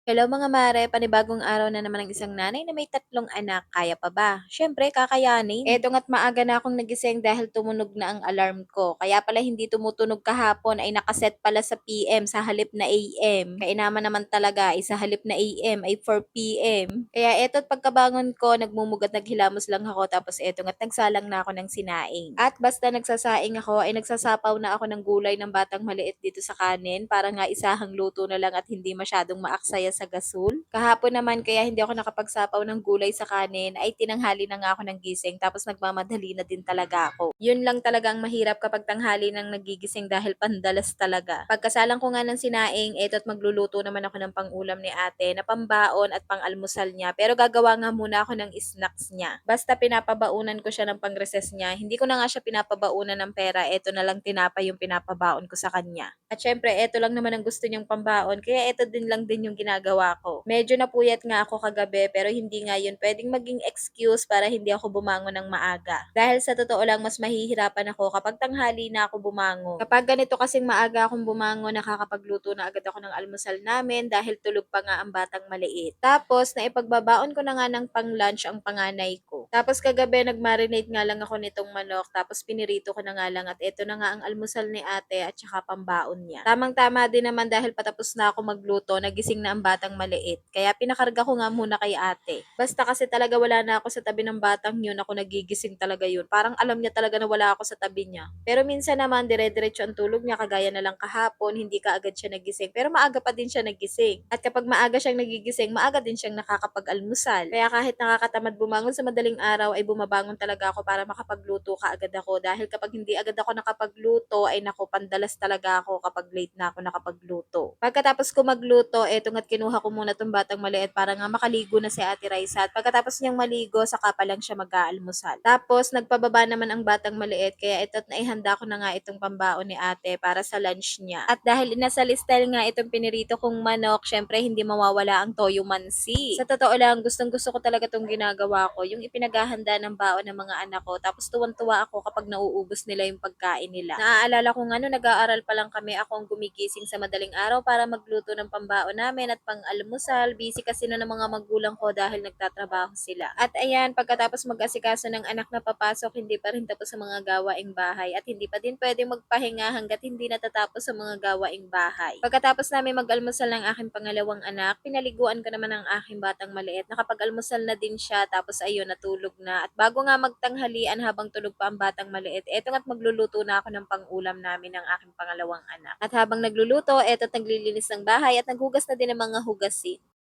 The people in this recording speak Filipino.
Hello mga mare, panibagong araw na naman ng isang nanay na may tatlong anak. Kaya pa ba? Siyempre, kakayanin. Eto nga't maaga na akong nagising dahil tumunog na ang alarm ko. Kaya pala hindi tumutunog kahapon ay nakaset pala sa PM sa halip na AM. Kainaman naman talaga ay sa halip na AM ay 4 PM. Kaya eto't pagkabangon ko, nagmumugad naghilamos lang ako tapos eto nga't nagsalang na ako ng sinaing. At basta nagsasaing ako ay nagsasapaw na ako ng gulay ng batang maliit dito sa kanin para nga isahang luto na lang at hindi masyadong maaksaya sa gasol. Kahapon naman kaya hindi ako nakapagsapaw ng gulay sa kanin ay tinanghali na nga ako ng gising tapos nagmamadali na din talaga ako. Yun lang talaga ang mahirap kapag tanghali nang nagigising dahil pandalas talaga. Pagkasalang ko nga ng sinaing, eto't magluluto naman ako ng pangulam ni ate na pambaon at pang-almusal niya. Pero gagawa nga muna ako ng snacks niya. Basta pinapabaunan ko siya ng pang-recess niya. Hindi ko na nga siya pinapabaunan ng pera. Eto na lang tinapay yung pinapabaon ko sa kanya. At syempre, eto lang naman ang gusto niyang pambaon. Kaya eto din lang din yung ginagawa ko. Medyo napuyat nga ako kagabi pero hindi nga yun pwedeng maging excuse para hindi ako bumangon ng maaga. Dahil sa totoo lang, mas mahihirapan ako kapag tanghali na ako bumangon. Kapag ganito kasing maaga akong bumangon, nakakapagluto na agad ako ng almusal namin dahil tulog pa nga ang batang maliit. Tapos, naipagbabaon ko na nga ng pang-lunch ang panganay ko. Tapos kagabi, nag-marinate nga lang ako nitong manok. Tapos pinirito ko na nga lang at eto na nga ang almusal ni ate at saka pambaon niya. Tamang-tama din naman dahil patapos na ako magluto, nagising na ang batang maliit. Kaya pinakarga ko nga muna kay ate. Basta kasi talaga wala na ako sa tabi ng batang yun, ako nagigising talaga yun. Parang alam niya talaga na wala ako sa tabi niya. Pero minsan naman dire-diretso ang tulog niya kagaya na lang kahapon, hindi ka agad siya nagising. Pero maaga pa din siya nagising. At kapag maaga siyang nagigising, maaga din siyang nakakapag-almusal. Kaya kahit nakakatamad bumangon sa madaling araw ay bumabangon talaga ako para makapagluto ka agad ako. Dahil kapag hindi agad ako nakapagluto ay naku, pandalas talaga ako kapag late na ako nakapagluto. Pagkatapos ko magluto, eto nga't kinuha ko muna tong batang maliit para nga makaligo na si Ate Raisa. At pagkatapos niyang maligo, saka pa lang siya mag-aalmusal. Tapos nagpababa naman ang batang maliit kaya ito't naihanda ko na nga itong pambaon ni ate para sa lunch niya. At dahil inasal style nga itong pinirito kong manok, syempre hindi mawawala ang toyo mansi. Sa totoo lang, gustong-gusto ko talaga itong ginagawa ko, yung ipinaghahanda ng baon ng mga anak ko. Tapos tuwan-tuwa ako kapag nauubos nila yung pagkain nila. Naaalala ko nga no, nag-aaral pa lang kami, ako ang gumigising sa madaling araw para magluto ng pambaon namin at pang-almusal. Busy kasi no ng mga magulang ko dahil nagtatrabaho sila. At ayan, pagkatapos mag-asikaso ng anak na papasok, hindi pa rin tapos sa mga gawaing bahay at hindi pa din pwede magpahinga hanggat hindi natatapos sa mga gawaing bahay. Pagkatapos namin mag-almusal ng aking pangalawang anak, pinaliguan ko naman ang aking batang maliit. Nakapag-almusal na din siya tapos ayun, natulog na. At bago nga magtanghalian habang tulog pa ang batang maliit, eto nga't magluluto na ako ng pang-ulam namin ng aking pangalawang anak. At habang nagluluto, eto't naglilinis ng bahay at naghugas na din ng mga hugasin.